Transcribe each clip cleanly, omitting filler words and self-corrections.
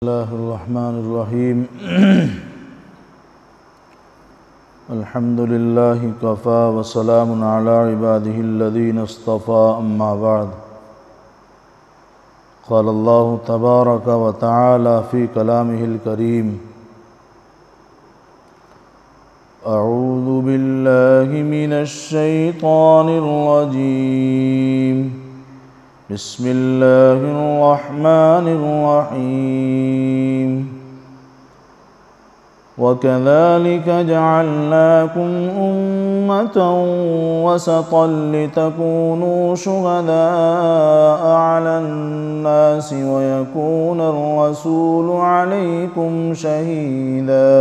اللہ الرحمن الرحیم الحمد للہ کفا وسلام علی عبادہ الذین اصطفى اما بعد قال اللہ تبارک وتعالی فی کلامہ الکریم اعوذ باللہ من الشیطان الرجیم بسم اللہ الرحمن الرحیم وَكَذَلِكَ جَعَلْنَاكُمْ أُمَّةً وَسَطًا لِتَكُونُوا شُهَدَاءَ عَلَى النَّاسِ وَيَكُونَ الرَّسُولُ عَلَيْكُمْ شَهِيدًا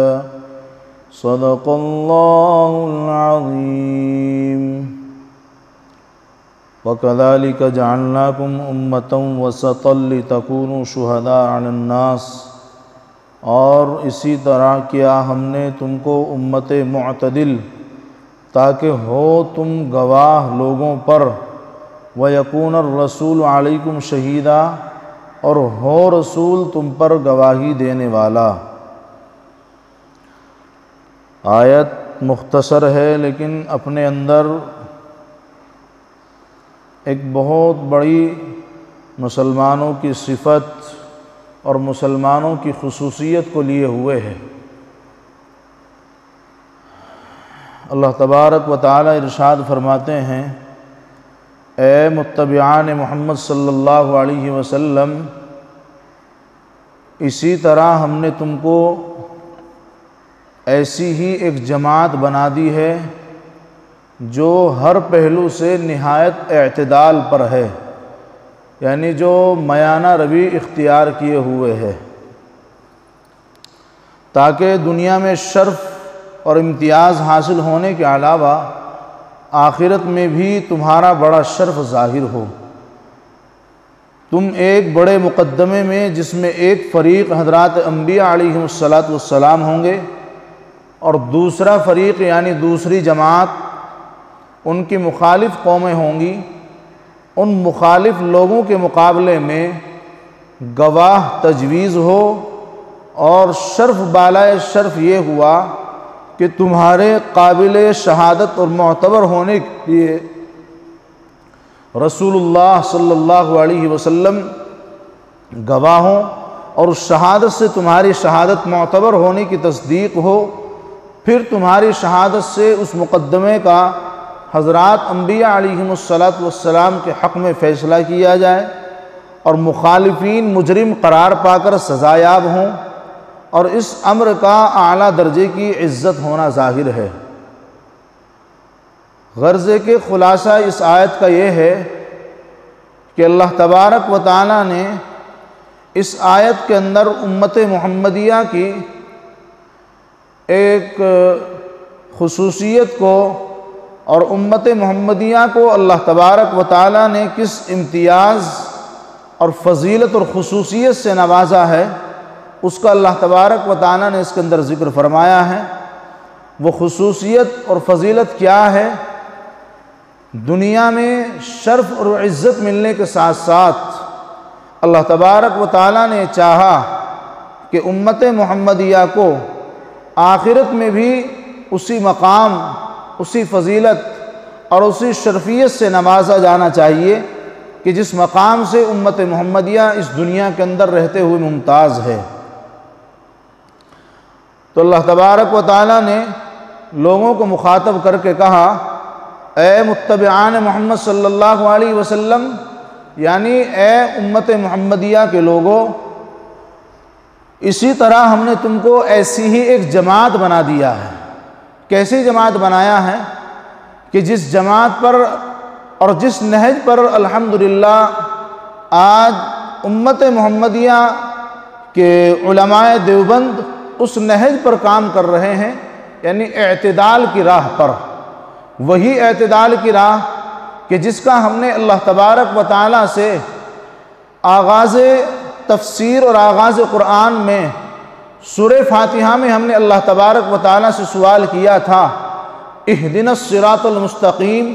صدق اللہ العظیم وَكَذَلِكَ جَعَلْنَاكُمْ أُمَّةً وَسَطًا لِتَكُونُوا شُهَدَاءَ عَلَى النَّاسِ، اور اسی طرح کیا ہم نے تم کو امت معتدل تاکہ ہو تم گواہ لوگوں پر، وَيَكُونَ الرَّسُولُ عَلَيْكُمْ شَهِيدًا، اور ہو رسول تم پر گواہی دینے والا۔ آیت مختصر ہے لیکن اپنے اندر ایک بہت بڑی مسلمانوں کی صفت اور مسلمانوں کی خصوصیت کو لیے ہوئے ہے۔ اللہ تبارک و تعالی ارشاد فرماتے ہیں، اے متبعان محمد صلی اللہ علیہ وسلم، اسی طرح ہم نے تم کو ایسی ہی ایک جماعت بنا دی ہے جو ہر پہلو سے نہایت اعتدال پر ہے، یعنی جو میانہ روی اختیار کیے ہوئے ہے، تاکہ دنیا میں شرف اور امتیاز حاصل ہونے کے علاوہ آخرت میں بھی تمہارا بڑا شرف ظاہر ہو۔ تم ایک بڑے مقدمے میں جس میں ایک فریق حضرات انبیاء علیہم السلام ہوں گے اور دوسرا فریق یعنی دوسری جماعت ان کی مخالف قومیں ہوں گی، ان مخالف لوگوں کے مقابلے میں گواہ تجویز ہو، اور شرف بالائے شرف یہ ہوا کہ تمہارے قابل شہادت اور معتبر ہونے کے لیے رسول اللہ صلی اللہ علیہ وسلم گواہ ہوں، اور اس شہادت سے تمہاری شہادت معتبر ہونے کی تصدیق ہو، پھر تمہاری شہادت سے اس مقدمے کا حضرات انبیاء علیہم السلام کے حق میں فیصلہ کیا جائے، اور مخالفین مجرم قرار پا کر سزایاب ہوں، اور اس امر کا اعلیٰ درجے کی عزت ہونا ظاہر ہے۔ غرضے کے خلاصہ اس آیت کا یہ ہے کہ اللہ تبارک و تعالی نے اس آیت کے اندر امت محمدیہ کی ایک خصوصیت کو اور امت محمدیہ کو اللہ تبارک و تعالی نے کس امتیاز اور فضیلت اور خصوصیت سے نوازا ہے، اس کا اللہ تبارک و تعالی نے اس کے اندر ذکر فرمایا ہے۔ وہ خصوصیت اور فضیلت کیا ہے؟ دنیا میں شرف اور عزت ملنے کے ساتھ ساتھ اللہ تبارک و تعالی نے چاہا کہ امت محمدیہ کو آخرت میں بھی اسی مقام، اسی فضیلت اور اسی شرفیت سے نوازا جانا چاہیے کہ جس مقام سے امت محمدیہ اس دنیا کے اندر رہتے ہوئے ممتاز ہے۔ تو اللہ تبارک و تعالی نے لوگوں کو مخاطب کر کے کہا، اے متبعان محمد صلی اللہ علیہ وسلم، یعنی اے امت محمدیہ کے لوگوں، اسی طرح ہم نے تم کو ایسی ہی ایک جماعت بنا دیا ہے۔ کیسی جماعت بنایا ہے کہ جس جماعت پر اور جس نہج پر الحمدللہ آج امت محمدیہ کے علماء دیوبند اس نہج پر کام کر رہے ہیں، یعنی اعتدال کی راہ پر، وہی اعتدال کی راہ کہ جس کا ہم نے اللہ تبارک و تعالی سے آغاز تفسیر اور آغاز قرآن میں سورہ فاتحہ میں ہم نے اللہ تبارک و تعالی سے سوال کیا تھا، اہدنا الصراط المستقیم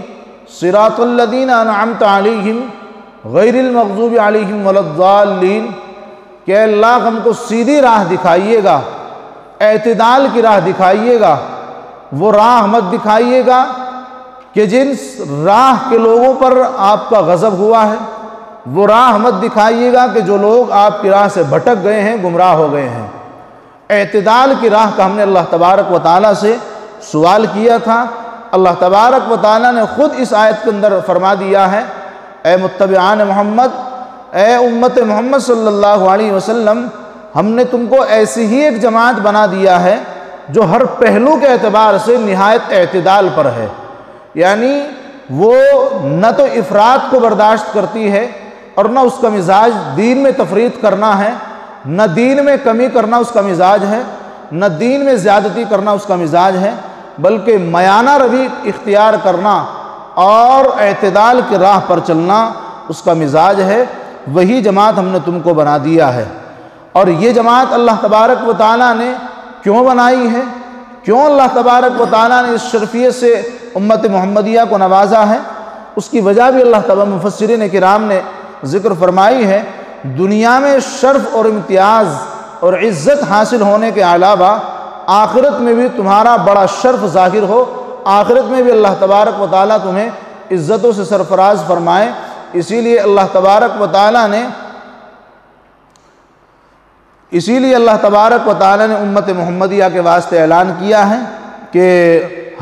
صراط الذین انعمت علیہم غیر المغضوب علیہم ولا الضالین، کہ اے اللہ ہم کو سیدھی راہ دکھائیے گا، اعتدال کی راہ دکھائیے گا، وہ راہ مت دکھائیے گا کہ جن راہ کے لوگوں پر آپ کا غضب ہوا ہے، وہ راہ مت دکھائیے گا کہ جو لوگ آپ کی راہ سے بھٹک گئے ہیں، گمراہ ہو گئے ہیں۔ اعتدال کی راہ کا ہم نے اللہ تبارک و تعالیٰ سے سوال کیا تھا۔ اللہ تبارک و تعالیٰ نے خود اس آیت کے اندر فرما دیا ہے، اے متبعان محمد، اے امت محمد صلی اللہ علیہ وسلم، ہم نے تم کو ایسی ہی ایک جماعت بنا دیا ہے جو ہر پہلو کے اعتبار سے نہایت اعتدال پر ہے، یعنی وہ نہ تو افراط کو برداشت کرتی ہے اور نہ اس کا مزاج دین میں تفریط کرنا ہے، نہ دین میں کمی کرنا اس کا مزاج ہے، نہ دین میں زیادتی کرنا اس کا مزاج ہے، بلکہ میانہ روی اختیار کرنا اور اعتدال کی راہ پر چلنا اس کا مزاج ہے۔ وہی جماعت ہم نے تم کو بنا دیا ہے۔ اور یہ جماعت اللہ تبارک و تعالیٰ نے کیوں بنائی ہے؟ کیوں اللہ تبارک و تعالیٰ نے اس شرفیت سے امت محمدیہ کو نوازا ہے؟ اس کی وجہ بھی اللہ تعالیٰ مفسرین کرام نے ذکر فرمائی ہے۔ دنیا میں شرف اور امتیاز اور عزت حاصل ہونے کے علاوہ آخرت میں بھی تمہارا بڑا شرف ظاہر ہو، آخرت میں بھی اللہ تبارک و تعالیٰ تمہیں عزتوں سے سرفراز فرمائے۔ اسی لیے اللہ تبارک و تعالیٰ نے امت محمدیہ کے واسطے اعلان کیا ہے کہ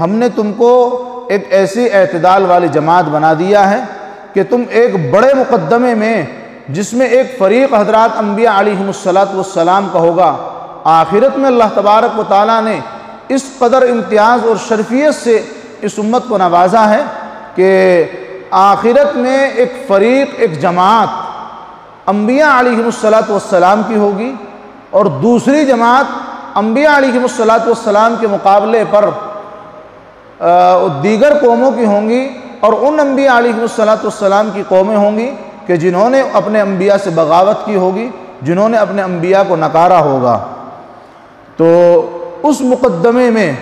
ہم نے تم کو ایک ایسی اعتدال والی جماعت بنا دیا ہے کہ تم ایک بڑے مقدمے میں، جس میں ایک فریق حضرات انبیاء علیہم السلام کا ہوگا، آخرت میں اللہ تبارک و تعالیٰ نے اس قدر امتیاز اور شرفیت سے اس امت کو نوازا ہے کہ آخرت میں ایک فریق، ایک جماعت انبیاء علیہم السلام کی ہوگی، اور دوسری جماعت انبیاء علیہم السلام کے مقابلے پر دیگر قوموں کی ہوں گی، اور ان انبیاء علیہم السلام کی قومیں ہوں گی کہ جنہوں نے اپنے انبیاء سے بغاوت کی ہوگی، جنہوں نے اپنے انبیاء کو نکارا ہوگا۔ تو اس مقدمے میں،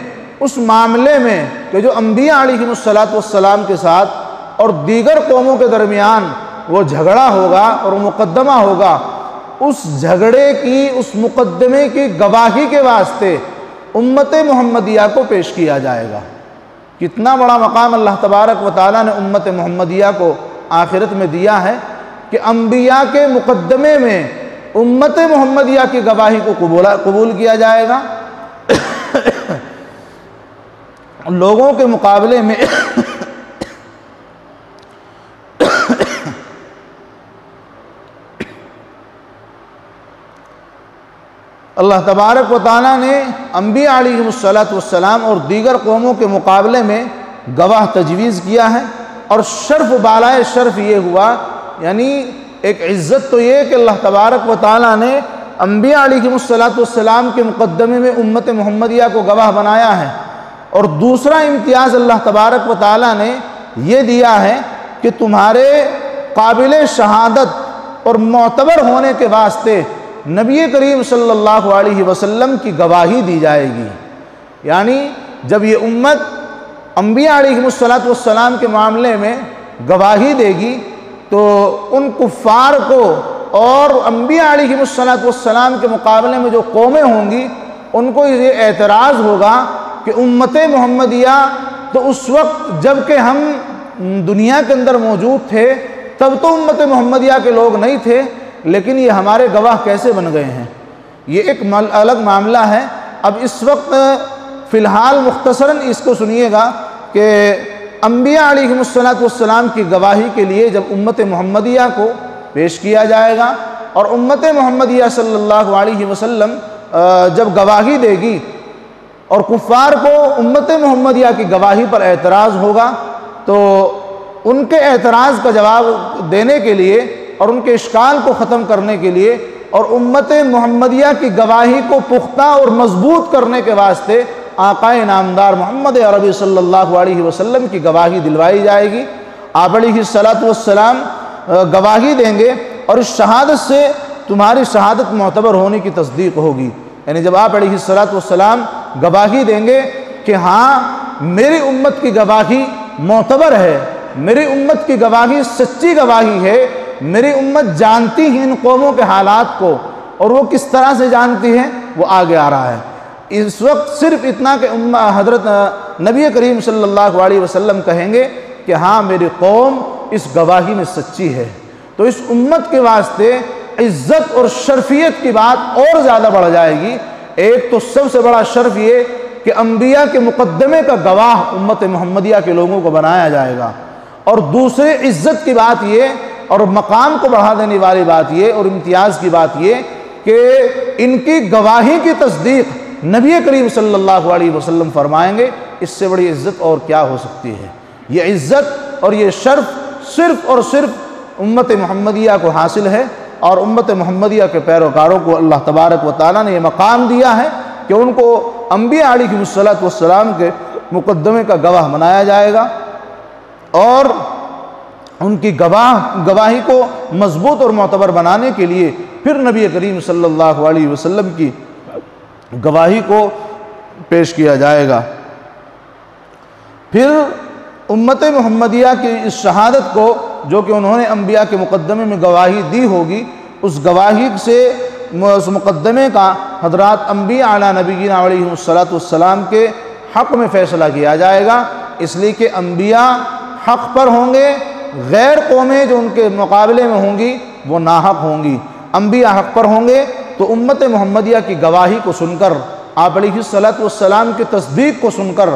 اس معاملے میں کہ جو انبیاء علیہم السلام کے ساتھ اور دیگر قوموں کے درمیان وہ جھگڑا ہوگا اور مقدمہ ہوگا، اس جھگڑے کی، اس مقدمے کی گواہی کے واسطے امت محمدیہ کو پیش کیا جائے گا۔ کتنا بڑا مقام اللہ تبارک و تعالیٰ نے امت محمدیہ کو آخرت میں دیا ہے کہ انبیاء کے مقدمے میں امت محمدیہ کی گواہی کو قبول کیا جائے گا۔ لوگوں کے مقابلے میں اللہ تبارک و تعالیٰ نے انبیاء علیہم السلام اور دیگر قوموں کے مقابلے میں گواہ تجویز کیا ہے، اور شرف بالائے شرف یہ ہوا، یعنی ایک عزت تو یہ کہ اللہ تبارک و تعالیٰ نے انبیاء علیہم السلام کے مقدمے میں امت محمدیہ کو گواہ بنایا ہے، اور دوسرا امتیاز اللہ تبارک و تعالیٰ نے یہ دیا ہے کہ تمہارے قابل شہادت اور معتبر ہونے کے واسطے نبی کریم صلی اللہ علیہ وسلم کی گواہی دی جائے گی۔ یعنی جب یہ امت انبیاء علیہم السلام کے معاملے میں گواہی دے گی تو ان کفار کو اور انبیاء علیہم السلام کے مقابلے میں جو قومیں ہوں گی ان کو یہ اعتراض ہوگا کہ امت محمدیہ تو اس وقت جب کہ ہم دنیا کے اندر موجود تھے تب تو امت محمدیہ کے لوگ نہیں تھے، لیکن یہ ہمارے گواہ کیسے بن گئے ہیں؟ یہ ایک الگ معاملہ ہے۔ اب اس وقت فی الحال مختصراً اس کو سنیے گا کہ انبیاء علیہم السلام کی گواہی کے لیے جب امت محمدیہ کو پیش کیا جائے گا اور امت محمدیہ صلی اللہ علیہ وسلم جب گواہی دے گی اور کفار کو امت محمدیہ کی گواہی پر اعتراض ہوگا، تو ان کے اعتراض کا جواب دینے کے لیے اور ان کے اشکال کو ختم کرنے کے لیے اور امت محمدیہ کی گواہی کو پختہ اور مضبوط کرنے کے واسطے آقا نامدار محمد عربی صلی اللہ علیہ وسلم کی گواہی دلوائی جائے گی۔ آپ علیہ السلام گواہی دیں گے اور اس شہادت سے تمہاری شہادت معتبر ہونے کی تصدیق ہوگی۔ یعنی جب آپ علیہ السلام گواہی دیں گے کہ ہاں میری امت کی گواہی معتبر ہے، میری امت کی گواہی سچی گواہی ہے، میری امت جانتی ہے ان قوموں کے حالات کو اور وہ کس طرح سے جانتی ہے وہ آگے آ رہا ہے۔ اس وقت صرف اتنا کہ حضرت نبی کریم صلی اللہ علیہ وسلم کہیں گے کہ ہاں میری قوم اس گواہی میں سچی ہے، تو اس امت کے واسطے عزت اور شرفیت کی بات اور زیادہ بڑھ جائے گی۔ ایک تو سب سے بڑا شرف یہ کہ انبیاء کے مقدمے کا گواہ امت محمدیہ کے لوگوں کو بنایا جائے گا، اور دوسرے عزت کی بات یہ اور مقام کو بڑھا دینے والی بات یہ اور امتیاز کی بات یہ کہ ان کی گواہی کی تصدیق نبی کریم صلی اللہ علیہ وسلم فرمائیں گے۔ اس سے بڑی عزت اور کیا ہو سکتی ہے؟ یہ عزت اور یہ شرف صرف اور صرف امت محمدیہ کو حاصل ہے، اور امت محمدیہ کے پیروکاروں کو اللہ تبارک و تعالیٰ نے یہ مقام دیا ہے کہ ان کو انبیاء علیہ السلام کے مقدمے کا گواہ بنایا جائے گا، اور ان کی گواہی کو مضبوط اور معتبر بنانے کے لیے پھر نبی کریم صلی اللہ علیہ وسلم کی گواہی کو پیش کیا جائے گا۔ پھر امت محمدیہ کی اس شہادت کو جو کہ انہوں نے انبیاء کے مقدمے میں گواہی دی ہوگی، اس گواہی سے اس مقدمے کا حضرات انبیاء علی نبینا علیہ السلام کے حق میں فیصلہ کیا جائے گا، اس لیے کہ انبیاء حق پر ہوں گے، غیر قومیں جو ان کے مقابلے میں ہوں گی وہ ناحق ہوں گی۔ انبیاء حق پر ہوں گے تو امت محمدیہ کی گواہی کو سن کر، آپ علیہ السلام کی تصدیق کو سن کر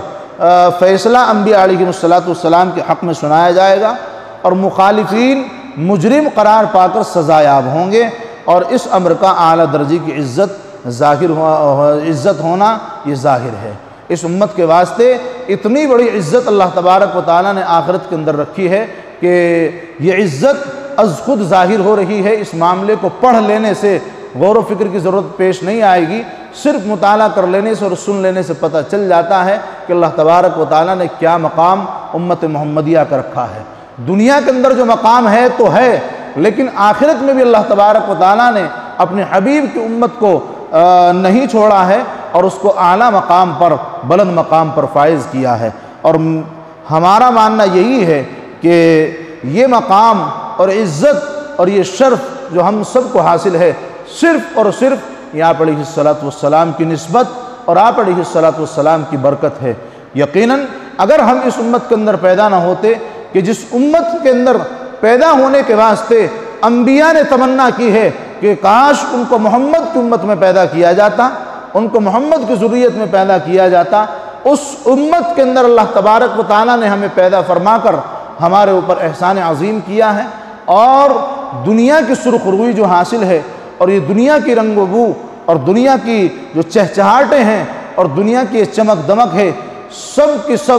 فیصلہ انبیاء علیہ السلام کے حق میں سنایا جائے گا، اور مخالفین مجرم قرار پا کر سزا یاب ہوں گے، اور اس امر کا اعلیٰ درجے کی عزت ہونا یہ ظاہر ہے۔ اس امت کے واسطے اتنی بڑی عزت اللہ تبارک و تعالیٰ نے آخرت کے اندر رکھی ہے کہ یہ عزت از خود ظاہر ہو رہی ہے۔ اس معاملے کو پڑھ لینے سے غور و فکر کی ضرورت پیش نہیں آئے گی، صرف مطالعہ کر لینے سے اور سن لینے سے پتہ چل جاتا ہے کہ اللہ تبارک و تعالیٰ نے کیا مقام امت محمدیہ کا رکھا ہے۔ دنیا کے اندر جو مقام ہے تو ہے، لیکن آخرت میں بھی اللہ تبارک و تعالیٰ نے اپنے حبیب کی امت کو نہیں چھوڑا ہے اور اس کو اعلیٰ مقام پر، بلند مقام پر فائز کیا ہے۔ اور ہمارا ماننا یہی ہے کہ یہ مقام اور عزت اور یہ شرف جو ہم سب کو حاصل ہے صرف اور صرف یہ آپ علیہ السلام کی نسبت اور آپ علیہ السلام کی برکت ہے۔ یقیناً اگر ہم اس امت کے اندر پیدا نہ ہوتے کہ جس امت کے اندر پیدا ہونے کے واسطے انبیاء نے تمنا کی ہے کہ کاش ان کو محمد کی امت میں پیدا کیا جاتا، ان کو محمد کی ذریت میں پیدا کیا جاتا، اس امت کے اندر اللہ تبارک و تعالیٰ نے ہمیں پیدا فرما کر ہمارے اوپر احسان عظیم کیا ہے، اور دنیا کی سرخ روئی جو حاصل ہے اور یہ دنیا کی رنگ و بو اور دنیا کی جو چہچہاٹیں ہیں اور دنیا کی چمک دمک ہے، سب کی سب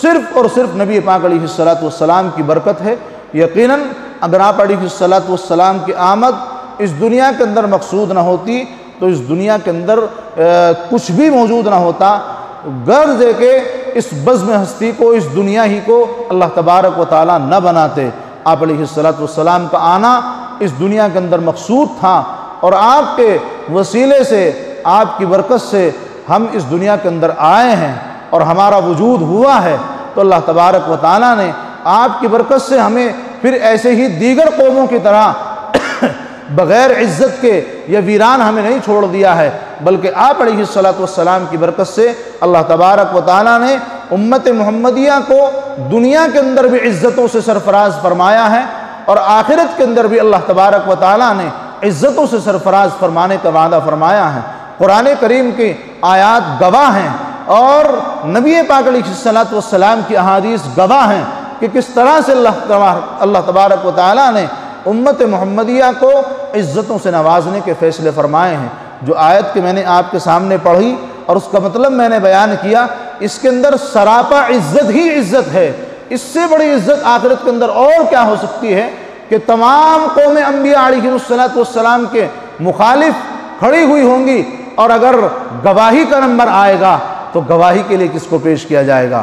صرف اور صرف نبی پاک علیہ السلام کی برکت ہے۔ یقیناً اگر آپ علیہ السلام کی آمد اس دنیا کے اندر مقصود نہ ہوتی تو اس دنیا کے اندر کچھ بھی موجود نہ ہوتا، غرض ہے کہ اس بزم ہستی کو، اس دنیا ہی کو اللہ تبارک و تعالیٰ نہ بناتے۔ آپ علیہ السلام کا آنا اس دنیا کے اندر مقصود تھا، اور آپ کے وسیلے سے، آپ کی برکت سے ہم اس دنیا کے اندر آئے ہیں اور ہمارا وجود ہوا ہے، تو اللہ تبارک و تعالیٰ نے آپ کی برکت سے ہمیں پھر ایسے ہی دیگر قوموں کی طرح بغیر عزت کے یا ویران ہمیں نہیں چھوڑ دیا ہے، بلکہ آپ علیہ السلام کی برکت سے اللہ تبارک و تعالیٰ نے امت محمدیہ کو دنیا کے اندر بھی عزتوں سے سرفراز فرمایا ہے، اور آخرت کے اندر بھی اللہ تبارک و تعالیٰ نے عزتوں سے سرفراز فرمانے کا وعدہ فرمایا ہے۔ قرآن کریم کی آیات گواہ ہیں، اور نبی پاک علیہ السلام کی احادیث گواہ ہیں کہ کس طرح سے اللہ تبارک و تعالیٰ نے امت محمدیہ کو عزتوں سے نوازنے کے فیصلے فرمائے ہیں۔ جو آیت کہ میں نے آپ کے سامنے پڑھی اور اس کا مطلب میں نے بیان کیا، اس کے اندر سراپا عزت ہی عزت ہے۔ اس سے بڑی عزت آخرت کے اندر اور کیا ہو سکتی ہے کہ تمام قوم انبیاء علیہ السلام کے مخالف کھڑی ہوئی ہوں گی، اور اگر گواہی کا نمبر آئے گا تو گواہی کے لیے کس کو پیش کیا جائے گا؟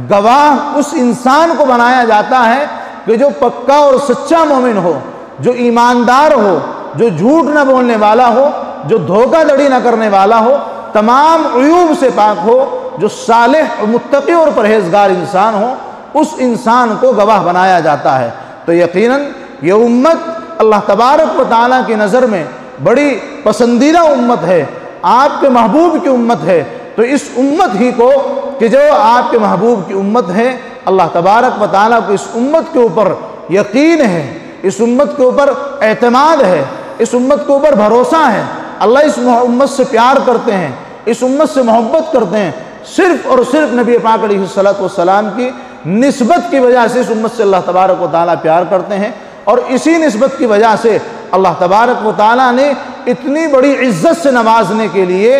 گواہ اس انسان کو بنایا جاتا ہے کہ جو پکا اور سچا مومن ہو، جو ایماندار ہو، جو جھوٹ نہ بولنے والا ہو، جو دھوکہ دھڑی نہ کرنے والا ہو، تمام عیوب سے پاک ہو، جو صالح متقی اور پرہیزگار انسان ہو، اس انسان کو گواہ بنایا جاتا ہے۔ تو یقیناً یہ امت اللہ تبارک و تعالیٰ کی نظر میں بڑی پسندیدہ امت ہے، آپ کے محبوب کی امت ہے، تو اس امت ہی کو کہ جو آپ کے محبوب کی امت ہے، اللہ تبارک و تعالیٰ کو اس امت کے اوپر یقین ہے، اس امت کے اوپر اعتماد ہے، اس امت کے اوپر بھروسہ ہے، اللہ اس امت سے پیار کرتے ہیں، اس امت سے محبت کرتے ہیں، صرف اور صرف نبی پاک علیہ السلام کی نسبت کی وجہ سے اس امت سے اللہ تبارک و تعالیٰ پیار کرتے ہیں، اور اسی نسبت کی وجہ سے اللہ تبارک و تعالیٰ نے اتنی بڑی عزت سے نوازنے کے لیے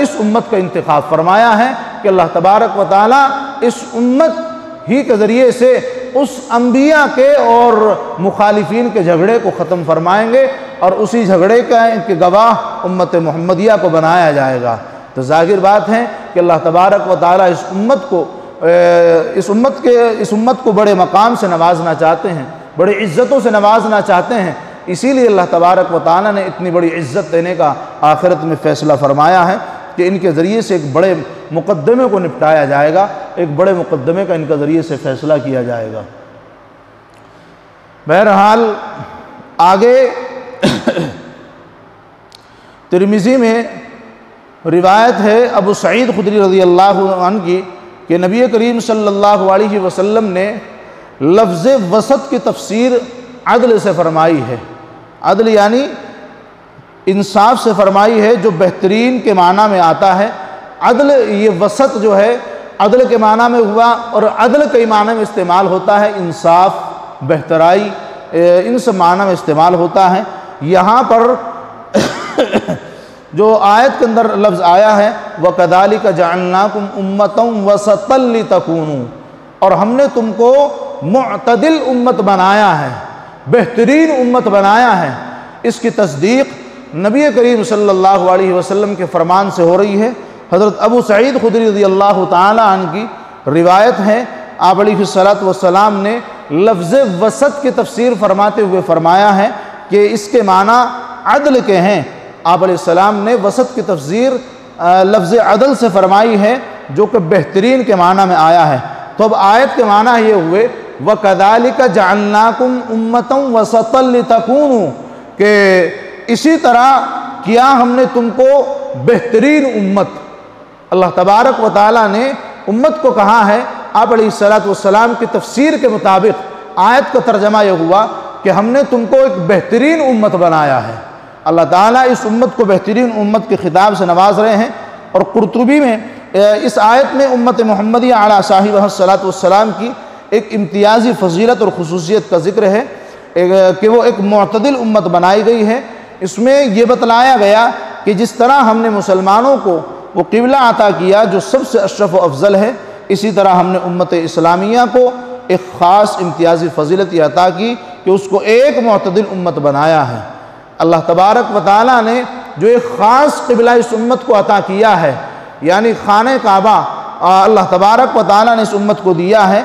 اس امت کا انتخاب فرمایا ہے کہ اللہ تبارک و تعالیٰ اس امت ہی کے ذریعے سے اس انبیاء کے اور مخالفین کے جھگڑے کو ختم فرمائیں گے، اور اسی جھگڑے کے گواہ امت محمدیہ کو بنایا جائے گا۔ تو ظاہر بات ہے کہ اللہ تبارک و تعالیٰ اس امت کو بڑے مقام سے نوازنا چاہتے ہیں، بڑی عزتوں سے نوازنا چاہتے ہیں، اسی لیے اللہ تبارک و تعالیٰ نے اتنی بڑی عزت دینے کا آخرت میں فیصلہ فرمایا ہے کہ ان کے ذریعے سے ایک بڑے مقدمے کو نپٹایا جائے گا، ایک بڑے مقدمے کا ان کے ذریعے سے فیصلہ کیا جائے گا۔ بہرحال آگے ترمذی میں روایت ہے ابو سعید خدری رضی اللہ عنہ کی کہ نبی کریم صلی اللہ علیہ وسلم نے لفظ وسط کی تفسیر عدل سے فرمائی ہے۔ عدل یعنی انصاف سے فرمائی ہے، جو بہترین کے معنی میں آتا ہے۔ عدل یہ وسط جو ہے عدل کے معنی میں ہوا، اور عدل کئی معنی میں استعمال ہوتا ہے، انصاف، بہترائی، ان سب معنی میں استعمال ہوتا ہے۔ یہاں پر جو آیت کے اندر لفظ آیا ہے وَكَذَلِكَ جَعَلْنَاكُمْ أُمَّةً وَسَطًا لِتَكُونُوا، اور ہم نے تم کو معتدل امت بنایا ہے، بہترین امت بنایا ہے۔ اس کی تصدیق نبی کریم صلی اللہ علیہ وسلم کے فرمان سے ہو رہی ہے۔ حضرت ابو سعید خدری رضی اللہ تعالی عنہ کی روایت ہے، آپ علیہ السلام نے لفظ وسط کی تفسیر فرماتے ہوئے فرمایا ہے کہ اس کے معنی عدل کے ہیں۔ آپ علیہ السلام نے وسط کی تفسیر لفظ عدل سے فرمائی ہے، جو کہ بہترین کے معنی میں آیا ہے۔ تو اب آیت کے معنی یہ ہوئے وَكَذَلِكَ جَعَلْنَاكُمْ أُمَّةً وَسَطًا لِتَكُونُوا، کہ اسی طرح کیا ہم نے تم کو بہترین امت۔ اللہ تبارک و تعالیٰ نے امت کو کہا ہے، آپ علیہ السلام کی تفسیر کے مطابق آیت کا ترجمہ یہ ہوا کہ ہم نے تم کو ایک بہترین امت بنایا ہے۔ اللہ تعالیٰ اس امت کو بہترین امت کے خطاب سے نواز رہے ہیں، اور قرطبی میں اس آیت میں امت محمدیہ علیہ صاحبہ السلام کی ایک امتیازی فضیلت اور خصوصیت کا ذکر ہے کہ وہ ایک معتدل امت بنائی گئی ہے۔ اس میں یہ بتلایا گیا کہ جس طرح ہم نے مسلمانوں کو وہ قبلہ عطا کیا جو سب سے اشرف و افضل ہے، اسی طرح ہم نے امت اسلامیہ کو ایک خاص امتیازی فضیلت عطا کی کہ اس کو ایک معتدل امت بنایا ہے۔ اللہ تبارک و تعالیٰ نے جو ایک خاص قبلہ اس امت کو عطا کیا ہے، یعنی خانہ کعبہ اللہ تبارک و تعالیٰ نے اس امت کو دیا ہے،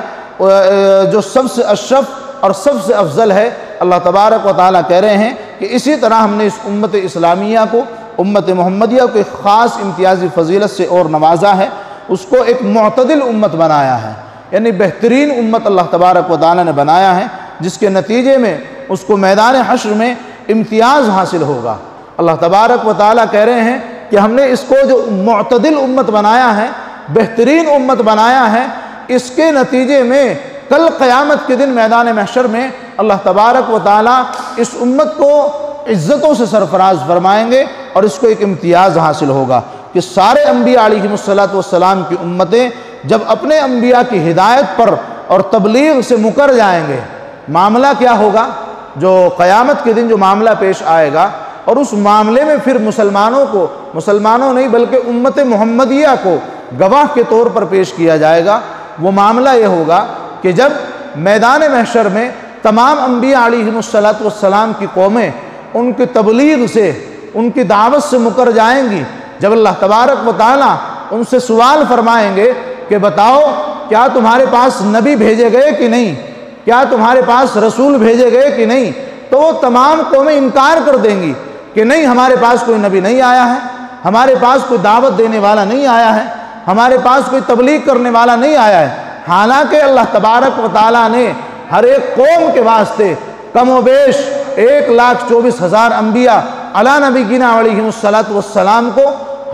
جو سب سے اشرف اور سب سے افضل ہے۔ اللہ تبارک و تعالیٰ کہہ رہے ہیں کہ اسی طرح ہم نے اس امت اسلامیہ کو، امت محمدیہ کو ایک خاص امتیازی فضیلت سے اور نوازا ہے، اس کو ایک معتدل امت بنایا ہے، یعنی بہترین امت اللہ تبارک و تعالیٰ نے بنایا ہے، جس کے نتیجے میں اس کو میدان حشر میں امتیاز حاصل ہوگا۔ اللہ تبارک و تعالیٰ کہہ رہے ہیں کہ ہم نے اس کو جو معتدل امت بنایا ہے، بہترین امت بنایا ہے، اس کے نتیجے میں کل قیامت کے دن میدان محشر میں اللہ تبارک و تعالیٰ اس امت کو عزتوں سے سرفراز فرمائیں گے، اور اس کو ایک امتیاز حاصل ہوگا کہ سارے انبیاء علیہ السلام کی امتیں جب اپنے انبیاء کی ہدایت پر اور تبلیغ سے مکر جائیں گے، معاملہ کیا ہوگا؟ جو قیامت کے دن جو معاملہ پیش آئے گا، اور اس معاملے میں پھر مسلمانوں نہیں بلکہ امت محمدیہ کو گواہ کے طور پر پیش کیا جائے گا۔ وہ معاملہ یہ ہوگا کہ جب میدان محشر میں تمام انبیاء علیہ السلام کی قومیں ان کی تبلیغ سے، ان کی دعوت سے مکر جائیں گی، جب اللہ تبارک و تعالیٰ ان سے سوال فرمائیں گے کہ بتاؤ کیا تمہارے پاس نبی بھیجے گئے کہ نہیں، کیا تمہارے پاس رسول بھیجے گئے کہ نہیں، تو وہ تمام قومیں انکار کر دیں گی کہ نہیں، ہمارے پاس کوئی نبی نہیں آیا ہے، ہمارے پاس کوئی دعوت دینے والا نہیں آیا ہے، ہمارے پاس کوئی تبلیغ کرنے والا نہیں آیا ہے۔ حالانکہ اللہ تبارک و تعالیٰ نے ہر ایک قوم کے واسطے کم و بیش 1,24,000 انبیاء علی نبینا علیہ السلام کو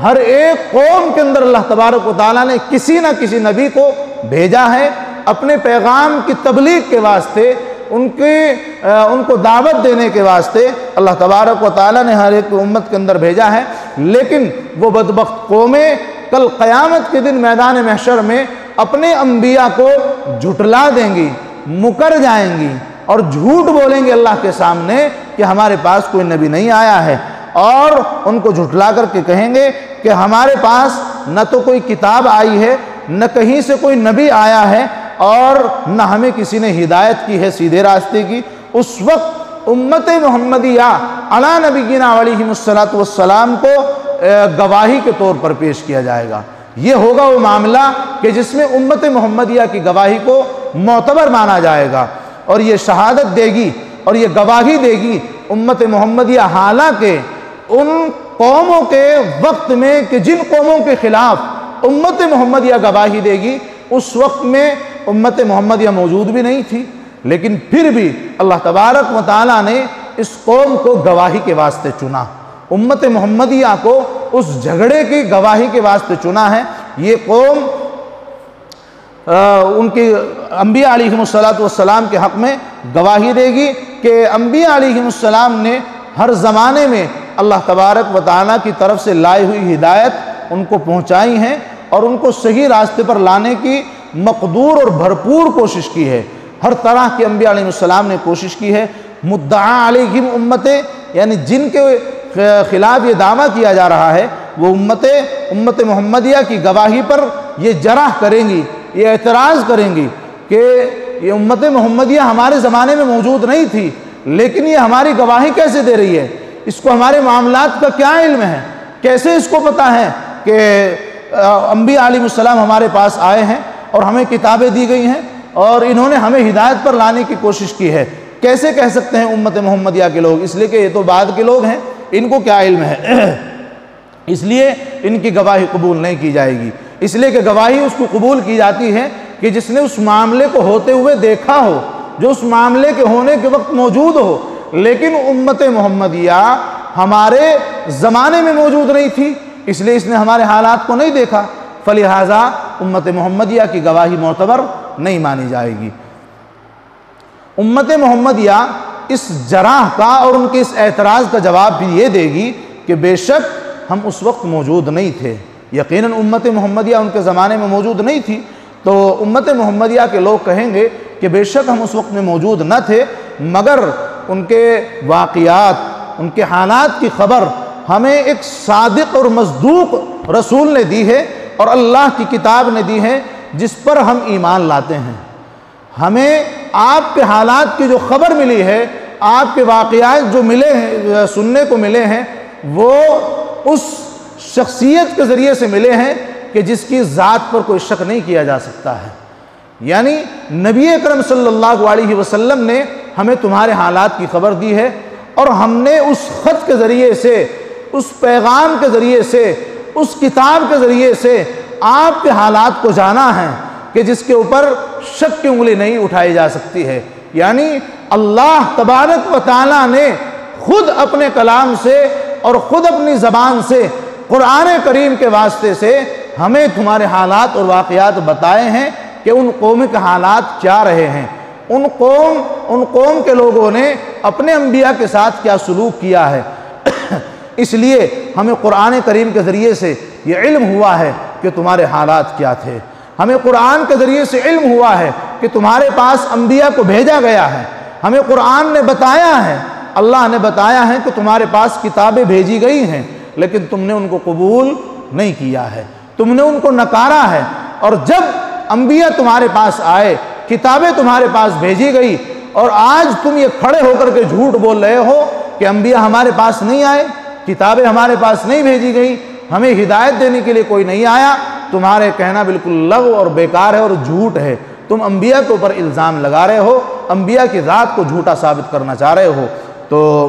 ہر ایک قوم کے اندر اللہ تبارک و تعالیٰ نے کسی نہ کسی نبی کو بھیجا ہے اپنے پیغام کی تبلیغ کے واسطے، ان کو دعوت دینے کے واسطے اللہ تبارک و تعالیٰ نے ہر ایک امت کے اندر بھیجا ہے۔ لیکن وہ بدبخت قومیں کل قیامت کے دن میدان محشر میں اپنے انبیاء کو جھٹلا دیں گی، مکر جائیں گی اور جھوٹ بولیں گے اللہ کے سامنے کہ ہمارے پاس کوئی نبی نہیں آیا ہے، اور ان کو جھٹلا کر کے کہیں گے کہ ہمارے پاس نہ تو کوئی کتاب آئی ہے، نہ کہیں سے کوئی نبی آیا ہے، اور نہ ہمیں کسی نے ہدایت کی ہے سیدھے راستے کی۔ اس وقت امت محمدیہ علی نبینا علیہ السلام کو گواہی کے طور پر پیش کیا جائے گا۔ یہ ہوگا وہ معاملہ کہ جس میں امت محمدیہ کی گواہی کو معتبر مانا جائے گا، اور یہ شہادت دے گی اور یہ گواہی دے گی امت محمدیہ، حالانکہ ان قوموں کے وقت میں کہ جن قوموں کے خلاف امت محمدیہ گواہی دے گی اس وقت میں امت محمدیہ موجود بھی نہیں تھی، لیکن پھر بھی اللہ تبارک و تعالیٰ نے اس قوم کو گواہی کے واسطے چنا، امت محمدیہ کو اس جھگڑے کی گواہی کے واسطے چنا ہے۔ یہ قوم ان کی انبیاء علیہ السلام کے حق میں گواہی دے گی کہ انبیاء علیہ السلام نے ہر زمانے میں اللہ تبارک و تعالیٰ کی طرف سے لائی ہوئی ہدایت ان کو پہنچائی ہیں، اور ان کو صحیح راستے پر لانے کی مقدور اور بھرپور کوشش کی ہے۔ ہر طرح کے انبیاء علیہ السلام نے کوشش کی ہے۔ مدعا علیہم امتیں، یعنی جن کے خلاف یہ دعویٰ کیا جا رہا ہے وہ امت محمدیہ کی گواہی پر یہ جرح کریں گی، یہ اعتراض کریں گی کہ یہ امت محمدیہ ہمارے زمانے میں موجود نہیں تھی، لیکن یہ ہماری گواہی کیسے دے رہی ہے؟ اس کو ہمارے معاملات کا کیا علم ہے؟ کیسے اس کو پتہ ہے کہ انبیاء علیہ السلام ہمارے پاس آئے ہیں اور ہمیں کتابیں دی گئی ہیں اور انہوں نے ہمیں ہدایت پر لانے کی کوشش کی ہے؟ کیسے کہہ سکتے ہیں امت محمدیہ کے لوگ؟ اس لیے کہ یہ تو بعد کے لوگ ہیں، ان کو کیا علم ہے؟ اس لیے ان کی گواہی قبول نہیں کی جائے گی، اس لیے کہ گواہی اس کو قبول کی جاتی ہے کہ جس نے اس معاملے کو ہوتے ہوئے دیکھا ہو، جو اس معاملے کے ہونے کے وقت موجود ہو۔ لیکن امت محمدیہ ہمارے زمانے میں موجود نہیں تھی، اس لیے اس نے ہمارے حالات کو نہیں دیکھا، فلہذا امت محمدیہ کی گواہی معتبر نہیں مانی جائے گی۔ امت محمدیہ اس جرح کا اور ان کے اس اعتراض کا جواب بھی یہ دے گی کہ بے شک ہم اس وقت موجود نہیں تھے، یقیناً امت محمدیہ ان کے زمانے میں موجود نہیں تھی، تو امت محمدیہ کے لوگ کہیں گے کہ بے شک ہم اس وقت میں موجود نہ تھے، مگر ان کے واقعات، ان کے حالات کی خبر ہمیں ایک صادق اور مصدوق رسول نے دی ہے اور اللہ کی کتاب نے دی ہے جس پر ہم ایمان لاتے ہیں۔ ہمیں آپ کے حالات کی جو خبر ملی ہے، آپ کے واقعات جو ملے ہیں، سننے کو ملے ہیں، وہ اس شخصیت کے ذریعے سے ملے ہیں کہ جس کی ذات پر کوئی شک نہیں کیا جا سکتا ہے، یعنی نبی اکرم صلی اللہ علیہ وسلم نے ہمیں تمہارے حالات کی خبر دی ہے، اور ہم نے اس خط کے ذریعے سے، اس پیغام کے ذریعے سے، اس کتاب کے ذریعے سے آپ کے حالات کو جانا ہے کہ جس کے اوپر شک کی انگلی نہیں اٹھائی جا سکتی ہے۔ یعنی اللہ تبارک و تعالیٰ نے خود اپنے کلام سے اور خود اپنی زبان سے قرآن کریم کے واسطے سے ہمیں تمہارے حالات اور واقعات بتائے ہیں کہ ان قوم کے حالات کیا رہے ہیں، ان قوم کے لوگوں نے اپنے انبیاء کے ساتھ کیا سلوک کیا ہے۔ اس لیے ہمیں قرآن کریم کے ذریعے سے یہ علم ہوا ہے کہ تمہارے حالات کیا تھے، ہمیں قرآن کے ذریعے سے علم ہوا ہے کہ تمہارے پاس انبیاء کو بھیجا گیا ہے، ہمیں قرآن نے بتایا ہے، اللہ نے بتایا ہے کہ تمہارے پاس کتابیں بھیجی گئی ہیں، لیکن تم نے ان کو قبول نہیں کیا ہے، تم نے ان کو نکارا ہے، اور جب انبیاء تمہارے پاس آئے، کتابیں تمہارے پاس بھیجی گئی، اور آج تم یہ کھڑے ہو کر کے جھوٹ بول رہے ہو کہ انبیاء ہمارے پاس نہیں آئے، کتابیں ہمارے پاس نہیں بھیجی گئیں، ہمیں ہدایت دینے کے لیے کوئی نہیں آیا، تمہارے کہنا بالکل لغو اور بیکار ہے اور جھوٹ ہے، تم انبیاء کے اوپر الزام لگا رہے ہو، انبیاء کی ذات کو جھوٹا ثابت کرنا چاہ رہے ہو۔ تو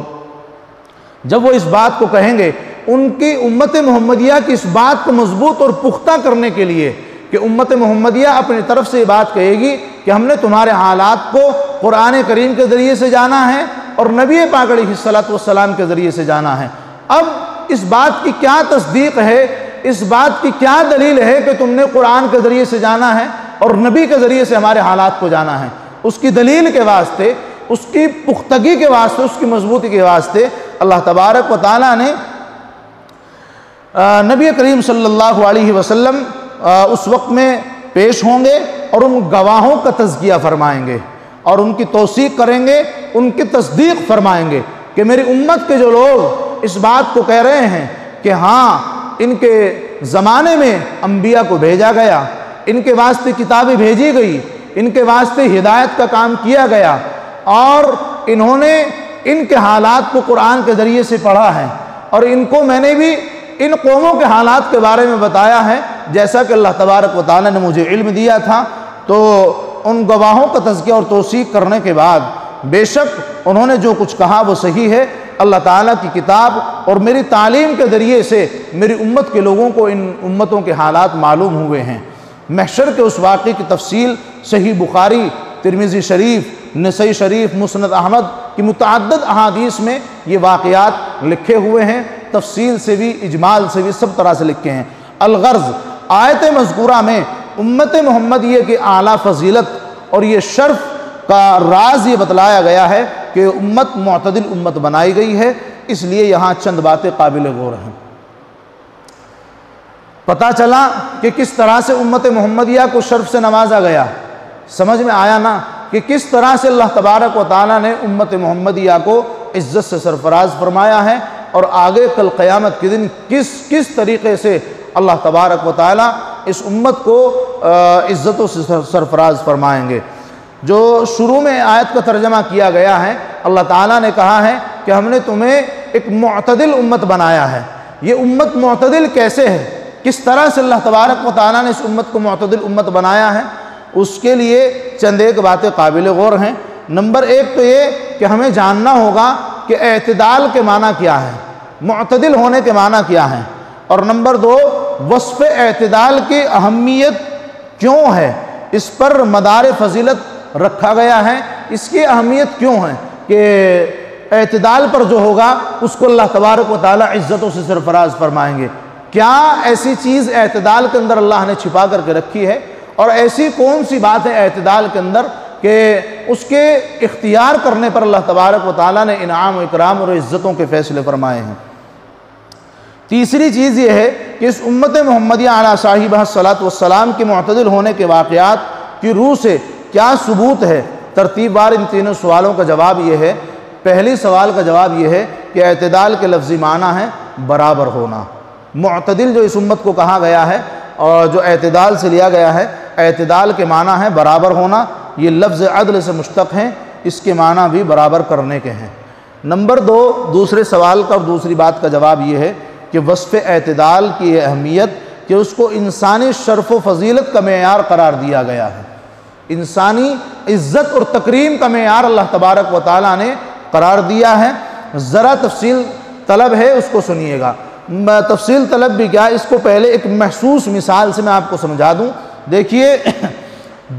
جب وہ اس بات کو کہیں گے، ان کی امت محمدیہ کی اس بات کو مضبوط اور پختہ کرنے کے لیے کہ امت محمدیہ اپنی طرف سے یہ بات کہے گی کہ ہم نے تمہارے حالات کو قرآن کریم کے ذریعے سے جانا ہے اور نبی پاک علیہ الصلوۃ والسلام کے ذریعے سے جانا ہے۔ اب اس بات کی کیا تصدیق ہے، اس بات کی کیا دلیل ہے کہ تم نے قرآن کے ذریعے سے جانا ہے اور نبی کے ذریعے سے ہمارے حالات کو جانا ہے؟ اس کی دلیل کے واسطے، اس کی پختگی کے واسطے، اس کی مضبوطی کے واسطے اللہ تبارک و تعالیٰ نے نبی کریم صلی اللہ علیہ وسلم اس وقت میں پیش ہوں گے اور ان گواہوں کا تزکیہ فرمائیں گے اور ان کی توثیق کریں گے، ان کی تصدیق فرمائیں گے کہ میری امت کے جو لوگ اس بات کو کہہ رہے ہیں کہ ہاں ان کے زمانے میں انبیاء کو بھیجا گیا، ان کے واسطے کتابیں بھیجی گئی، ان کے واسطے ہدایت کا کام کیا گیا، اور انہوں نے ان کے حالات کو قرآن کے ذریعے سے پڑھا ہے، اور ان کو میں نے بھی ان قوموں کے حالات کے بارے میں بتایا ہے جیسا کہ اللہ تبارک و تعالیٰ نے مجھے علم دیا تھا۔ تو ان گواہوں کا تزکیہ اور توثیق کرنے کے بعد بے شک انہوں نے جو کچھ کہا وہ صحیح ہے۔ اللہ تعالیٰ کی کتاب اور میری تعلیم کے ذریعے سے میری امت کے لوگوں کو ان امتوں کے حالات معلوم ہوئے ہیں۔ محشر کے اس واقعے کی تفصیل صحیح بخاری، ترمذی شریف، نسائی شریف، مسند احمد کی متعدد احادیث میں یہ واقعات لکھے ہوئے ہیں، تفصیل سے بھی، اجمال سے بھی، سب طرح سے لکھے ہیں۔ الغرض آیت مذکورہ میں امت محمدیہ کی اعلیٰ فضیلت اور یہ شرف کا راز یہ بتلایا گیا ہے کہ امت معتدل امت بنائی گئی ہے، اس لیے یہاں چند باتیں قابل غور ہیں۔ پتہ چلا کہ کس طرح سے امت محمدیہ کو شرف سے نوازا گیا، سمجھ میں آیا نا کہ کس طرح سے اللہ تبارک و تعالیٰ نے امت محمدیہ کو عزت سے سرفراز فرمایا ہے، اور آگے کل قیامت کے دن کس طریقے سے اللہ تبارک و تعالیٰ اس امت کو عزتوں سے سرفراز فرمائیں گے۔ جو شروع میں آیت کا ترجمہ کیا گیا ہے، اللہ تعالیٰ نے کہا ہے کہ ہم نے تمہیں ایک معتدل امت بنایا ہے۔ یہ امت معتدل کیسے ہے، کس طرح سے اللہ تبارک و تعالیٰ نے اس امت کو معتدل امت بنایا ہے، اس کے لیے چند ایک باتیں قابل غور ہیں۔ نمبر ایک تو یہ کہ ہمیں جاننا ہوگا کہ اعتدال کے معنی کیا ہے، معتدل ہونے کے معنی کیا ہے، اور نمبر دو وصف اعتدال کی اہمیت کیوں ہے، اس پر مدار فضیلت رکھا گیا ہے، اس کی اہمیت کیوں ہے کہ اعتدال پر جو ہوگا اس کو اللہ تبارک و تعالیٰ عزتوں سے سرفراز فرمائیں گے۔ کیا ایسی چیز اعتدال کے اندر اللہ نے چھپا کر کے رکھی ہے، اور ایسی کون سی بات ہے اعتدال کے اندر کہ اس کے اختیار کرنے پر اللہ تبارک و تعالیٰ نے انعام و اکرام اور عزتوں کے فیصلے فرمائے ہیں۔ تیسری چیز یہ ہے کہ اس امت محمدیہ علیہ صاحبہ الصلاۃ والسلام کے معتدل ہونے کے واقعات کی روح سے کیا ثبوت ہے۔ ترتیب وار ان تینوں سوالوں کا جواب یہ ہے۔ پہلی سوال کا جواب یہ ہے کہ اعتدال کے لفظی معنی ہے برابر ہونا۔ معتدل جو اس امت کو کہا گیا ہے اور جو اعتدال سے لیا گیا ہے، اعتدال کے معنی ہے برابر ہونا، یہ لفظ عدل سے مشتق ہیں، اس کے معنی بھی برابر کرنے کے ہیں۔ نمبر دو، دوسرے سوال کا اور دوسری بات کا جواب یہ ہے کہ وصف اعتدال کی یہ اہمیت کہ اس کو انسانی شرف و فضیلت کا معیار قرار دیا گیا ہے، انسانی عزت اور تکریم کا معیار اللہ تبارک و تعالیٰ نے قرار دیا ہے۔ ذرا تفصیل طلب ہے، اس کو سنیے گا۔ تفصیل طلب بھی کیا، اس کو پہلے ایک محسوس مثال سے میں آپ کو سمجھا دوں۔ دیکھیے،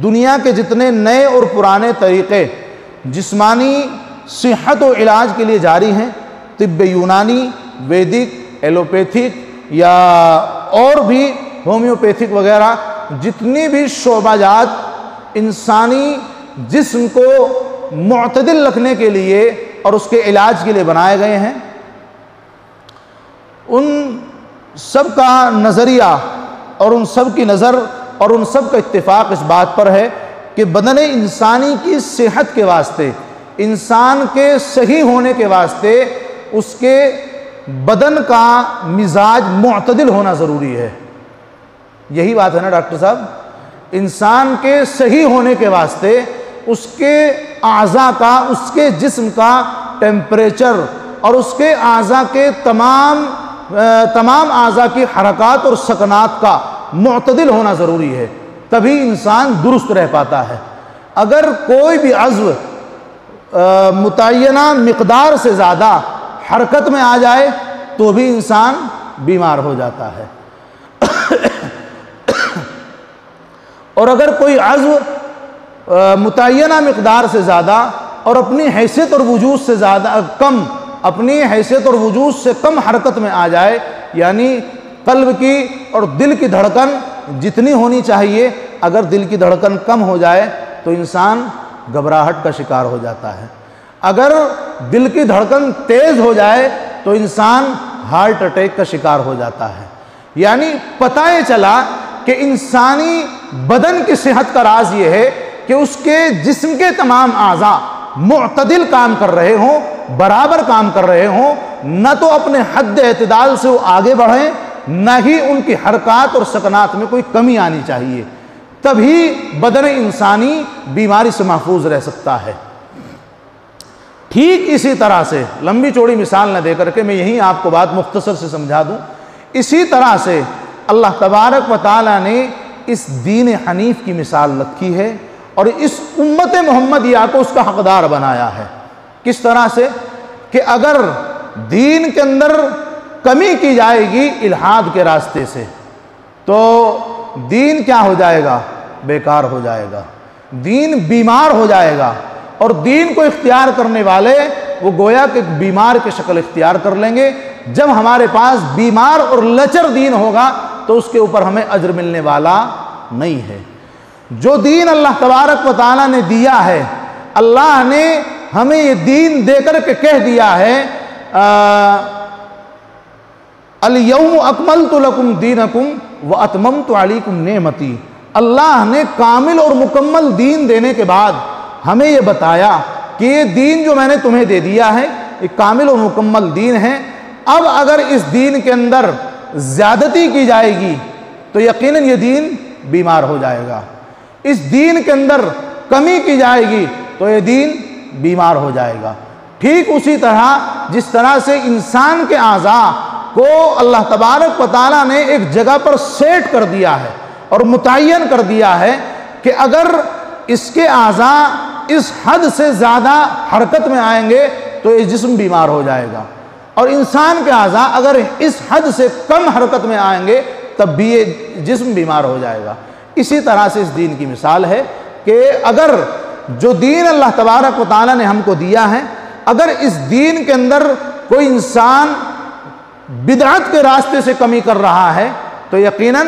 دنیا کے جتنے نئے اور پرانے طریقے جسمانی صحت و علاج کے لیے جاری ہیں، طب یونانی، ویدک، ایلوپیتھک یا اور بھی ہومیوپیتھک وغیرہ، جتنی بھی شعبہ جات انسانی جسم کو معتدل رکھنے کے لیے اور اس کے علاج کے لیے بنائے گئے ہیں، ان سب کا نظریہ اور ان سب کی نظر اور ان سب کا اتفاق اس بات پر ہے کہ بدن انسانی کی صحت کے واسطے، انسان کے صحیح ہونے کے واسطے اس کے بدن کا مزاج معتدل ہونا ضروری ہے۔ یہی بات ہے نا ڈاکٹر صاحب، انسان کے صحیح ہونے کے واسطے اس کے اعضاء کا، اس کے جسم کا ٹیمپریچر اور اس کے اعضاء کے تمام اعضاء کی حرکات اور سکنات کا معتدل ہونا ضروری ہے، تبھی انسان درست رہ پاتا ہے۔ اگر کوئی بھی عضو متعینہ مقدار سے زیادہ حرکت میں آ جائے تو بھی انسان بیمار ہو جاتا ہے، اور اگر کوئی عضو متعینہ مقدار سے زیادہ اور اپنی حیثیت اور وجود سے زیادہ کم، اپنی حیثیت اور وجود سے کم حرکت میں آ جائے، یعنی قلب کی اور دل کی دھڑکن جتنی ہونی چاہیے، اگر دل کی دھڑکن کم ہو جائے تو انسان گھبراہٹ کا شکار ہو جاتا ہے، اگر دل کی دھڑکن تیز ہو جائے تو انسان ہارٹ اٹیک کا شکار ہو جاتا ہے۔ یعنی پتہ یہ چلا کہ انسانی بدن کی صحت کا راز یہ ہے کہ اس کے جسم کے تمام اعضاء معتدل کام کر رہے ہوں، برابر کام کر رہے ہوں، نہ تو اپنے حد اعتدال سے وہ آگے بڑھیں، نہ ہی ان کی حرکات اور سکنات میں کوئی کمی آنی چاہیے، تبھی بدن انسانی بیماری سے محفوظ رہ سکتا ہے۔ ٹھیک اسی طرح سے، لمبی چوڑی مثال نہ دے کر کے میں یہیں آپ کو بات مختصر سے سمجھا دوں، اسی طرح سے اللہ تبارک و تعالیٰ نے اس دین حنیف کی مثال رکھی ہے اور اس امت محمدیہ کو اس کا حقدار بنایا ہے۔ کس طرح سے کہ اگر دین کے اندر کمی کی جائے گی الحاد کے راستے سے تو دین کیا ہو جائے گا؟ بیکار ہو جائے گا، دین بیمار ہو جائے گا، اور دین کو اختیار کرنے والے وہ گویا کہ بیمار کی شکل اختیار کر لیں گے۔ جب ہمارے پاس بیمار اور لچر دین ہوگا تو اس کے اوپر ہمیں اجر ملنے والا نہیں ہے۔ جو دین اللہ تبارک و تعالیٰ نے دیا ہے، اللہ نے ہمیں یہ دین دے کر کے کہہ دیا ہے الیوم اکملت لکم دینکم واتممت علیکم نعمتی۔ اللہ نے کامل اور مکمل دین دینے کے بعد ہمیں یہ بتایا کہ یہ دین جو میں نے تمہیں دے دیا ہے یہ کامل اور مکمل دین ہے۔ اب اگر اس دین کے اندر زیادتی کی جائے گی تو یقیناً یہ دین بیمار ہو جائے گا، اس دین کے اندر کمی کی جائے گی تو یہ دین بیمار ہو جائے گا۔ ٹھیک اسی طرح جس طرح سے انسان کے اعضاء کو اللہ تبارک و تعالیٰ نے ایک جگہ پر سیٹ کر دیا ہے اور متعین کر دیا ہے کہ اگر اس کے اعضاء اس حد سے زیادہ حرکت میں آئیں گے تو یہ جسم بیمار ہو جائے گا، اور انسان کے اعضاء اگر اس حد سے کم حرکت میں آئیں گے تب بھی یہ جسم بیمار ہو جائے گا۔ اسی طرح سے اس دین کی مثال ہے کہ اگر جو دین اللہ تبارک و تعالیٰ نے ہم کو دیا ہے، اگر اس دین کے اندر کوئی انسان بدعت کے راستے سے کمی کر رہا ہے تو یقیناً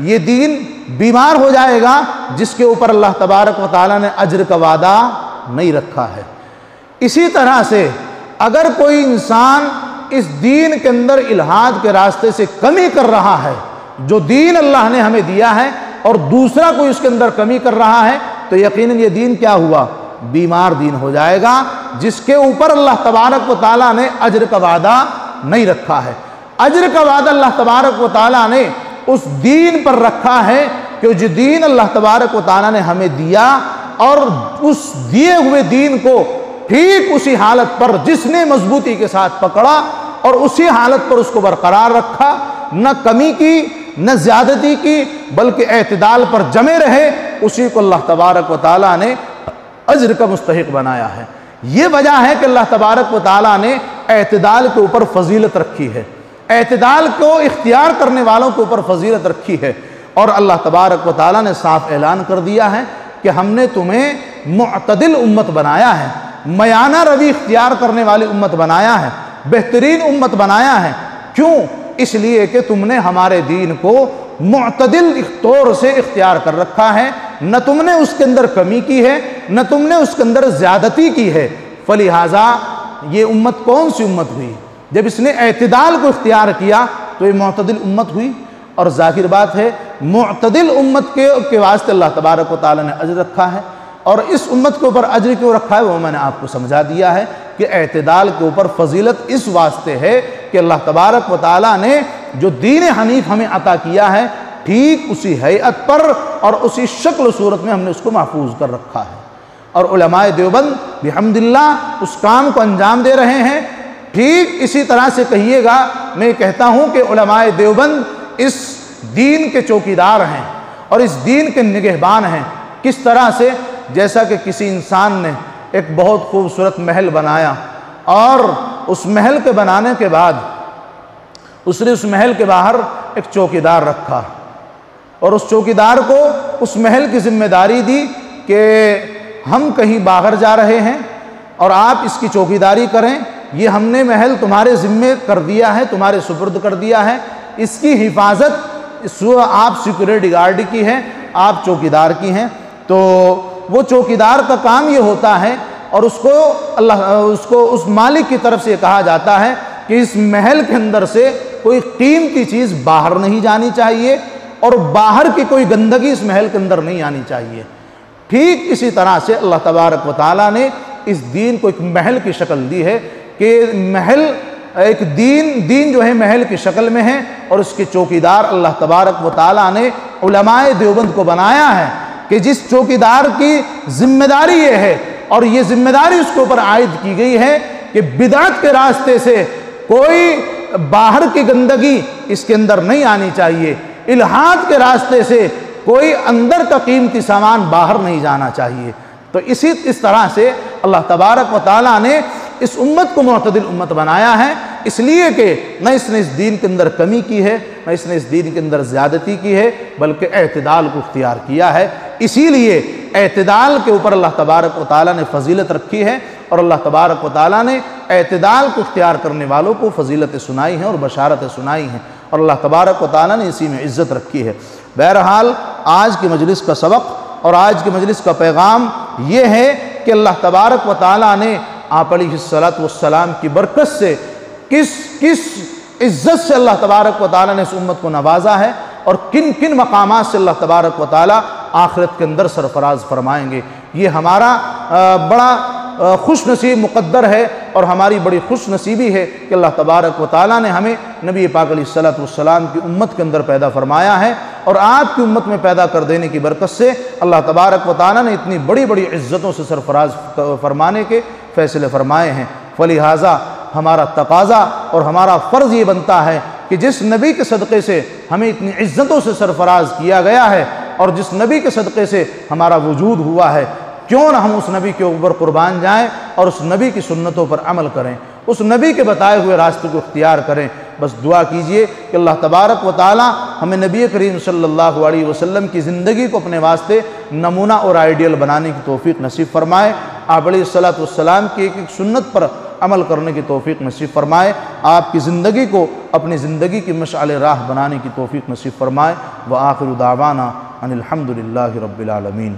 یہ دین بیمار ہو جائے گا، جس کے اوپر اللہ تبارک و تعالیٰ نے اجر کا وعدہ نہیں رکھا ہے۔ اسی طرح سے اگر کوئی انسان اس دین کے اندر الحاد کے راستے سے کمی کر رہا ہے، جو دین اللہ نے ہمیں دیا ہے، اور دوسرا کوئی اس کے اندر کمی کر رہا ہے تو یقیناً یہ دین کیا ہوا؟ بیمار دین ہو جائے گا، جس کے اوپر اللہ تبارک و تعالیٰ نے اجر کا وعدہ نہیں رکھا ہے۔ اجر کا وعدہ اللہ تبارک و تعالیٰ نے اس دین پر رکھا ہے کہ جو دین اللہ تبارک و تعالیٰ نے ہمیں دیا، اور اس دیے ہوئے دین کو ٹھیک اسی حالت پر جس نے مضبوطی کے ساتھ پکڑا اور اسی حالت پر اس کو برقرار رکھا، نہ کمی کی نہ زیادتی کی، بلکہ اعتدال پر جمے رہے، اسی کو اللہ تبارک و تعالیٰ نے اجر کا مستحق بنایا ہے۔ یہ وجہ ہے کہ اللہ تبارک و تعالیٰ نے اعتدال کے اوپر فضیلت رکھی ہے، اعتدال کو اختیار کرنے والوں کے اوپر فضیلت رکھی ہے، اور اللہ تبارک و تعالیٰ نے صاف اعلان کر دیا ہے کہ ہم نے تمہیں معتدل امت بنایا ہے، میانہ روی اختیار کرنے والی امت بنایا ہے، بہترین امت بنایا ہے۔ کیوں؟ اس لیے کہ تم نے ہمارے دین کو معتدل طور سے اختیار کر رکھا ہے، نہ تم نے اس کے اندر کمی کی ہے نہ تم نے اس کے اندر زیادتی کی ہے۔ فلہذا یہ امت کون سی امت ہوئی؟ جب اس نے اعتدال کو اختیار کیا تو یہ معتدل امت ہوئی، اور ظاہر بات ہے معتدل امت کے واسطے اللہ تبارک و تعالیٰ نے اجر رکھا ہے، اور اس امت کے اوپر اجر کیوں رکھا ہے وہ میں نے آپ کو سمجھا دیا ہے کہ اعتدال کے اوپر فضیلت اس واسطے ہے کہ اللہ تبارک و تعالیٰ نے جو دین حنیف ہمیں عطا کیا ہے ٹھیک اسی ہیئت پر اور اسی شکل و صورت میں ہم نے اس کو محفوظ کر رکھا ہے، اور علماء دیوبند بحمداللہ اس کام کو انجام دے رہے ہیں۔ ٹھیک اسی طرح سے کہیے گا، میں کہتا ہوں کہ علماء دیوبند اس دین کے چوکیدار ہیں اور اس دین کے نگہبان ہیں۔ کس طرح سے؟ جیسا کہ کسی انسان نے ایک بہت خوبصورت محل بنایا، اور اس محل کے بنانے کے بعد اس نے اس محل کے باہر ایک چوکیدار رکھا، اور اس چوکیدار کو اس محل کی ذمہ داری دی کہ ہم کہیں باہر جا رہے ہیں اور آپ اس کی چوکیداری کریں، یہ ہم نے محل تمہارے ذمے کر دیا ہے، تمہارے سپرد کر دیا ہے، اس کی حفاظت آپ سیکورٹی گارڈ کی ہیں، آپ چوکیدار کی ہیں۔ تو وہ چوکیدار کا کام یہ ہوتا ہے، اور اس کو اس مالک کی طرف سے یہ کہا جاتا ہے کہ اس محل کے اندر سے کوئی قیمتی چیز باہر نہیں جانی چاہیے، اور باہر کی کوئی گندگی اس محل کے اندر نہیں آنی چاہیے۔ ٹھیک اسی طرح سے اللہ تبارک و تعالیٰ نے اس دین کو ایک محل کی شکل دی ہے کہ محل ایک دین جو ہے محل کی شکل میں ہے، اور اس کے چوکیدار اللہ تبارک و تعالیٰ نے علماء دیوبند کو بنایا ہے کہ جس چوکیدار کی ذمہ داری یہ ہے، اور یہ ذمہ داری اس کے اوپر عائد کی گئی ہے کہ بدعت کے راستے سے کوئی باہر کی گندگی اس کے اندر نہیں آنی چاہیے، الحاد کے راستے سے کوئی اندر کا قیمتی سامان باہر نہیں جانا چاہیے۔ تو اس طرح سے اللہ تبارک و تعالیٰ نے اس امت کو معتدل امت بنایا ہے، اس لیے کہ نہ اس نے اس دین کے اندر کمی کی ہے، نہ اس نے اس دین کے اندر زیادتی کی ہے، بلکہ اعتدال کو اختیار کیا ہے۔ اسی لیے اعتدال کے اوپر اللہ تبارک و تعالیٰ نے فضیلت رکھی ہے، اور اللہ تبارک و تعالیٰ نے اعتدال کو اختیار کرنے والوں کو فضیلتیں سنائی ہیں اور بشارتیں سنائی ہیں، اور اللہ تبارک و تعالیٰ نے اسی میں عزت رکھی ہے۔ بہرحال آج کی مجلس کا سبق اور آج کی مجلس کا پیغام یہ ہے کہ اللہ تبارک و تعالیٰ نے آپ علیہ الصلاۃ والسلام کی برکت سے کس عزت سے اللہ تبارک و تعالیٰ نے اس امت کو نوازا ہے، اور کن کن مقامات سے اللہ تبارک و تعالیٰ آخرت کے اندر سرفراز فرمائیں گے۔ یہ ہمارا بڑا خوش نصیب مقدر ہے، اور ہماری بڑی خوش نصیبی ہے کہ اللہ تبارک و تعالیٰ نے ہمیں نبی پاک علیہ الصلاۃ والسلام کی امت کے اندر پیدا فرمایا ہے، اور آپ کی امت میں پیدا کر دینے کی برکت سے اللہ تبارک و تعالیٰ نے اتنی بڑی بڑی عزتوں سے سرفراز فرمانے کے فیصلے فرمائے ہیں۔ فلہٰذا ہمارا تقاضا اور ہمارا فرض یہ بنتا ہے کہ جس نبی کے صدقے سے ہمیں اتنی عزتوں سے سرفراز کیا گیا ہے، اور جس نبی کے صدقے سے ہمارا وجود ہوا ہے، کیوں نہ ہم اس نبی کے اوپر قربان جائیں اور اس نبی کی سنتوں پر عمل کریں، اس نبی کے بتائے ہوئے راستے کو اختیار کریں۔ بس دعا کیجئے کہ اللہ تبارک و تعالیٰ ہمیں نبی کریم صلی اللہ علیہ وسلم کی زندگی کو اپنے واسطے نمونہ اور آئیڈیل بنانے کی توفیق نصیب فرمائے، آپ علیہ الصلاۃ والسلام کی ایک ایک سنت پر عمل کرنے کی توفیق نصیب فرمائے، آپ کی زندگی کو اپنی زندگی کی مشعل راہ بنانے کی توفیق نصیب فرمائے۔ وآخر دعوانا ان الحمد للہ رب العالمین۔